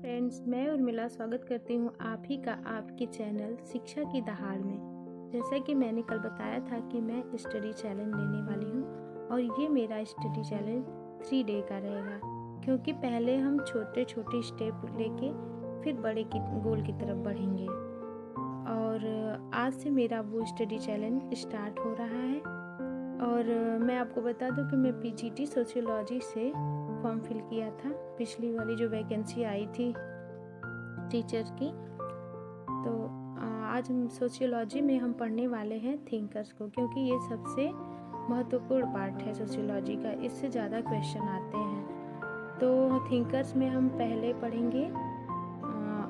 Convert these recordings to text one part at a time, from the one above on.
Friends, मैं उर्मिला स्वागत करती हूँ आप ही का आपके चैनल शिक्षा की दहाड़ में। जैसा कि मैंने कल बताया था कि मैं स्टडी चैलेंज लेने वाली हूँ और ये मेरा स्टडी चैलेंज 3 डे का रहेगा, क्योंकि पहले हम छोटे छोटे स्टेप लेके फिर बड़े गोल की तरफ बढ़ेंगे। और आज से मेरा वो स्टडी चैलेंज स्टार्ट हो रहा है। और मैं आपको बता दूं कि मैं पीजीटी सोशियोलॉजी से फॉर्म फिल किया था, पिछली वाली जो वैकेंसी आई थी टीचर की। तो आज हम सोशियोलॉजी में हम पढ़ने वाले हैं थिंकर्स को, क्योंकि ये सबसे महत्वपूर्ण पार्ट है सोशियोलॉजी का, इससे ज़्यादा क्वेश्चन आते हैं। तो थिंकर्स में हम पहले पढ़ेंगे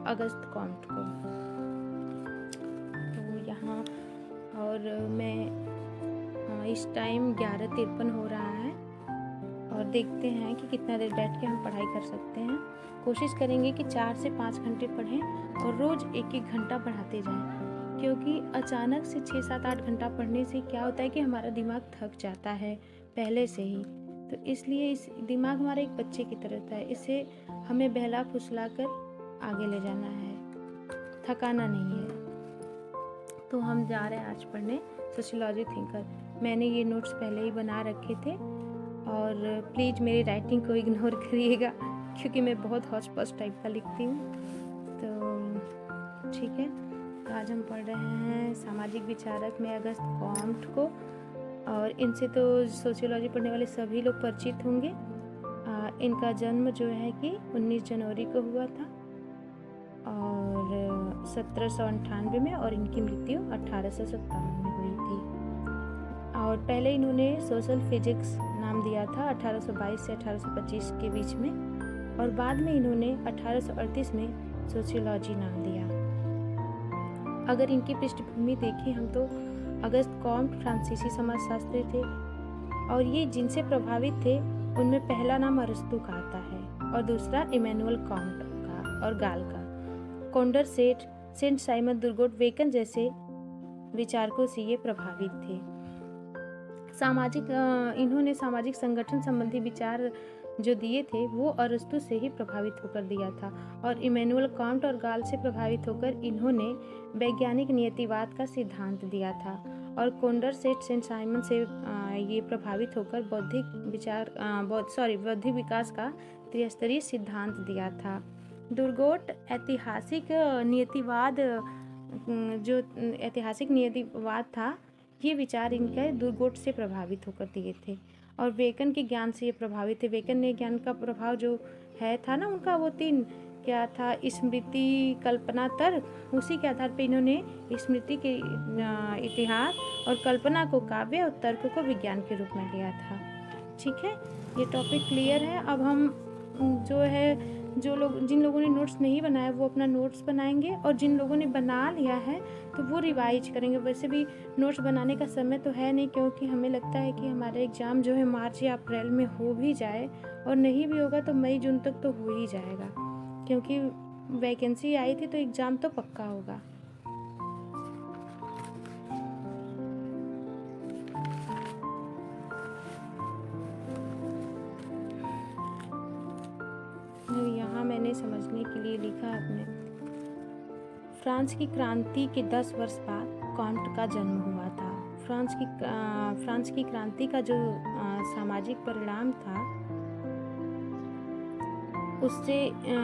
अगस्त कॉम्ट को। तो यहाँ और मैं इस टाइम 11:53 हो रहा है और देखते हैं कि कितना देर बैठ के हम पढ़ाई कर सकते हैं। कोशिश करेंगे कि 4 से 5 घंटे पढ़ें और रोज़ 1-1 घंटा पढ़ाते जाएं, क्योंकि अचानक से 6, 7, 8 घंटा पढ़ने से क्या होता है कि हमारा दिमाग थक जाता है पहले से ही। तो इसलिए इस दिमाग हमारा एक बच्चे की तरह होता है, इसे हमें बहला फुसला कर आगे ले जाना है, थकाना नहीं है। तो हम जा रहे हैं आज पढ़ने सोशियोलॉजी थिंकर। मैंने ये नोट्स पहले ही बना रखे थे और प्लीज़ मेरी राइटिंग को इग्नोर करिएगा, क्योंकि मैं बहुत हौच पौच टाइप का लिखती हूँ। तो ठीक है, तो आज हम पढ़ रहे हैं सामाजिक विचारक में अगस्त कॉम्ट को। और इनसे तो सोशियोलॉजी पढ़ने वाले सभी लोग परिचित होंगे। इनका जन्म जो है कि 19 जनवरी को हुआ था और 1798 में, और इनकी मृत्यु 1857 में हुई थी। और पहले इन्होंने सोशल फिजिक्स नाम दिया था 1822 से 1825 के बीच में, और बाद में इन्होंने 1838 में सोशियोलॉजी नाम दिया। अगर इनकी पृष्ठभूमि देखें हम तो अगस्त कॉम्ट फ्रांसीसी समाजशास्त्री थे, और ये जिनसे प्रभावित थे उनमें पहला नाम अरस्तू का आता है और दूसरा इमैनुअल कांट का और गाल का। कोंडर सेंट साइमन दुर्गोट वेकन जैसे विचारकों से ये प्रभावित थे। इन्होंने सामाजिक संगठन संबंधी विचार जो दिए थे वो अरस्तु से ही प्रभावित होकर दिया था, और इमैनुअल कांट और गाल से प्रभावित होकर इन्होंने वैज्ञानिक नियतिवाद का सिद्धांत दिया था, और कोंडर सेंट साइमन से ये प्रभावित होकर बौद्धिक विकास का त्रिस्तरीय सिद्धांत दिया था। दुर्गोट ऐतिहासिक नियतिवाद था, ये विचार इनके दुर्गोट से प्रभावित होकर दिए थे, और वेकन के ज्ञान से ये प्रभावित थे। वेकन ने ज्ञान का प्रभाव जो है था ना उनका, वो 3 क्या था, स्मृति, कल्पना, तर्क, उसी के आधार पे इन्होंने स्मृति के इतिहास और कल्पना को काव्य और तर्क को विज्ञान के रूप में लिया था। ठीक है, ये टॉपिक क्लियर है। अब हम जिन लोगों ने नोट्स नहीं बनाया वो अपना नोट्स बनाएंगे, और जिन लोगों ने बना लिया है तो वो रिवाइज करेंगे। वैसे भी नोट्स बनाने का समय तो है नहीं, क्योंकि हमें लगता है कि हमारा एग्ज़ाम जो है मार्च या अप्रैल में हो भी जाए, और नहीं भी होगा तो मई जून तक तो हो ही जाएगा, क्योंकि वैकेंसी आई थी तो एग्ज़ाम तो पक्का होगा। यहाँ मैंने समझने के लिए लिखा अपने, फ्रांस की क्रांति के 10 वर्ष बाद कॉम्ट का जन्म हुआ था। फ्रांस की क्रांति का जो सामाजिक परिणाम था, उससे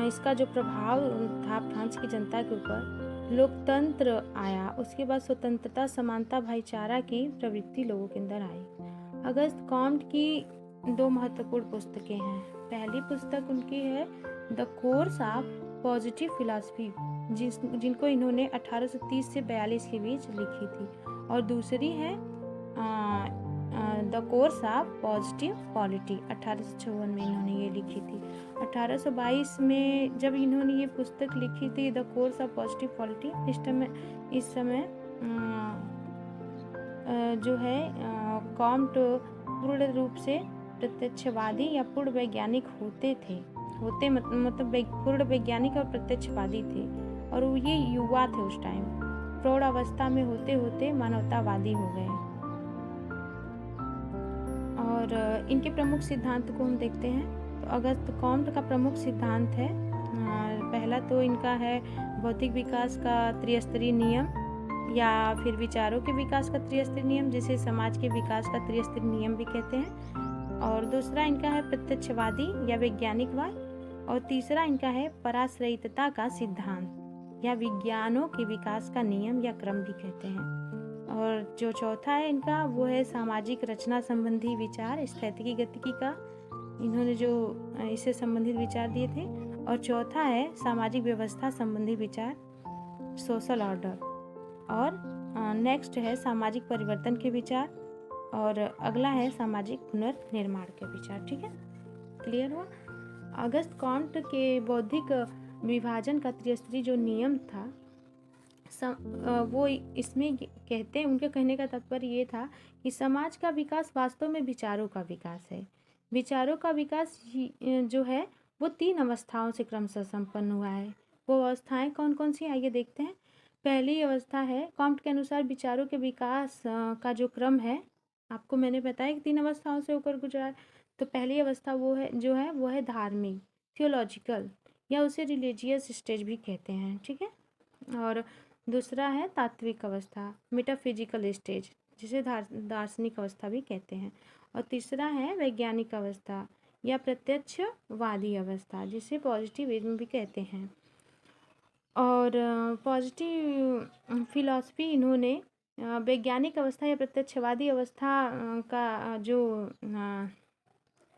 इसका जो प्रभाव था फ्रांस की जनता के ऊपर, लोकतंत्र आया। उसके बाद स्वतंत्रता, समानता, भाईचारा की प्रवृत्ति लोगों के अंदर आई। अगस्त कॉम्ट की 2 महत्वपूर्ण पुस्तकें हैं। पहली पुस्तक उनकी है the course of positive philosophy, जिनको इन्होंने 1830 से 42 के बीच लिखी थी, और दूसरी है the course of positive polity, 1856 में इन्होंने ये लिखी थी। 1822 में जब इन्होंने ये पुस्तक लिखी थी the course of positive polity, इस समय जो है कॉम्ट पूर्ण रूप से प्रत्यक्षवादी या पूर्ण वैज्ञानिक मतलब पूर्ण वैज्ञानिक और प्रत्यक्षवादी थे, और वो ये युवा थे उस टाइम। प्रौढ़ अवस्था में होते होते मानवतावादी हो गए। और इनके प्रमुख सिद्धांत को हम देखते हैं। तो अगस्त कॉम्ट का प्रमुख सिद्धांत है पहला तो इनका है भौतिक विकास का त्रिस्तरीय नियम या फिर विचारों के विकास का त्रिस्तरीय नियम, जिसे समाज के विकास का त्रिस्तरीय नियम भी कहते हैं। और दूसरा इनका है प्रत्यक्षवादी या वैज्ञानिकवाद। और तीसरा इनका है पराश्रयितता का सिद्धांत या विज्ञानों के विकास का नियम या क्रम भी कहते हैं। और जो चौथा है इनका वो है सामाजिक रचना संबंधी विचार, स्थैतिकी गतिकी का इन्होंने जो इससे संबंधित विचार दिए थे। और चौथा है सामाजिक व्यवस्था संबंधी विचार, सोशल ऑर्डर। और नेक्स्ट है सामाजिक परिवर्तन के विचार। और अगला है सामाजिक पुनर्निर्माण के विचार। ठीक है, क्लियर हुआ। अगस्त कॉन्ट के बौद्धिक विभाजन का त्रिस्तरीय जो नियम था वो इसमें कहते हैं, उनके कहने का तात्पर्य ये था कि समाज का विकास वास्तव में विचारों का विकास है। विचारों का विकास जो है वो 3 अवस्थाओं से क्रमशः संपन्न हुआ है। वो अवस्थाएं कौन कौन सी, आइए देखते हैं। पहली अवस्था है कॉम्ट के अनुसार विचारों के विकास का जो क्रम है, आपको मैंने बताया कि 3 अवस्थाओं से होकर गुजरा है। तो पहली अवस्था वो है धार्मिक, थियोलॉजिकल या उसे रिलीजियस स्टेज भी कहते हैं। ठीक है। और दूसरा है तात्विक अवस्था, मेटाफिजिकल स्टेज, जिसे दार्शनिक अवस्था भी कहते हैं। और तीसरा है वैज्ञानिक अवस्था या प्रत्यक्षवादी अवस्था, जिसे पॉजिटिविज्म भी कहते हैं। और पॉजिटिव फिलॉसफी इन्होंने वैज्ञानिक अवस्था या प्रत्यक्षवादी अवस्था का जो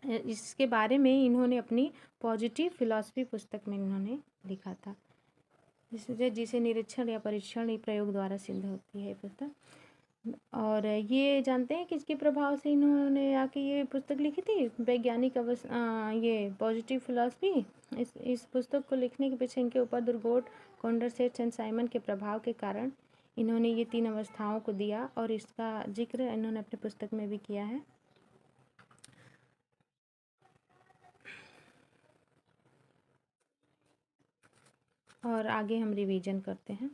इसके बारे में इन्होंने अपनी पॉजिटिव फिलॉसफी पुस्तक में इन्होंने लिखा था, जिसे निरीक्षण या परीक्षण प्रयोग द्वारा सिद्ध होती है पुस्तक। और ये जानते हैं किसके प्रभाव से इन्होंने आके ये पुस्तक लिखी थी, वैज्ञानिक ये पॉजिटिव फिलॉसफी। इस पुस्तक को लिखने के पीछे इनके ऊपर दुर्गोट, कॉन्डरसेट एंड साइमन के प्रभाव के कारण इन्होंने ये 3 अवस्थाओं को दिया और इसका जिक्र इन्होंने अपनी पुस्तक में भी किया है। और आगे हम रिवीजन करते हैं।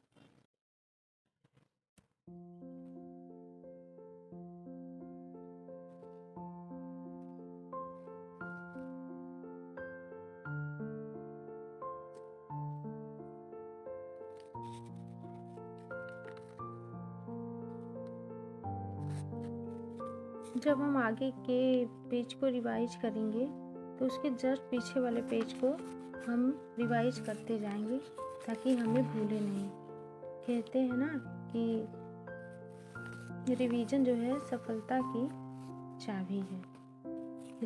जब हम आगे के पेज को रिवाइज करेंगे तो उसके जस्ट पीछे वाले पेज को हम रिवाइज करते जाएंगे ताकि हमें भूले नहीं। कहते हैं ना कि रिवीजन जो है सफलता की चाबी है।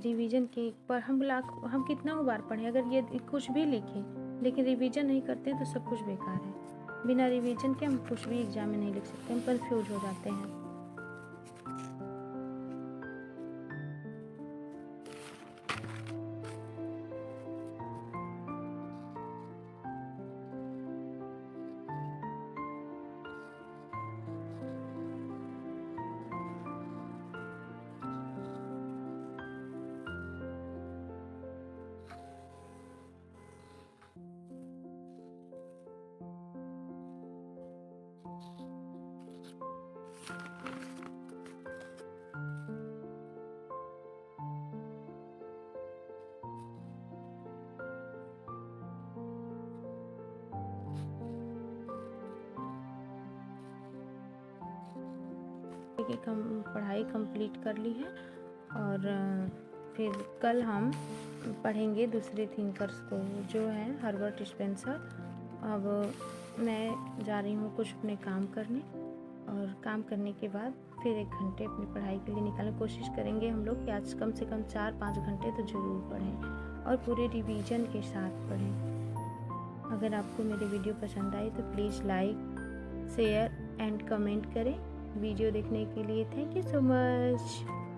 रिवीजन के एक बार हम कितना बार पढ़ें, अगर ये कुछ भी लिखें लेकिन रिवीजन नहीं करते तो सब कुछ बेकार है। बिना रिवीजन के हम कुछ भी एग्जाम में नहीं लिख सकते, हम कंफ्यूज हो जाते हैं। की पढ़ाई कंप्लीट कर ली है और फिर कल हम पढ़ेंगे दूसरे थिंकर्स को जो है हर्बर्ट स्पेंसर। अब मैं जा रही हूँ कुछ अपने काम करने और काम करने के बाद फिर 1 घंटे अपनी पढ़ाई के लिए निकालने कोशिश करेंगे हम लोग कि आज कम से कम 4-5 घंटे तो ज़रूर पढ़ें और पूरे रिवीजन के साथ पढ़ें। अगर आपको मेरी वीडियो पसंद आई तो please like, share and comment करें। वीडियो देखने के लिए थैंक यू सो मच।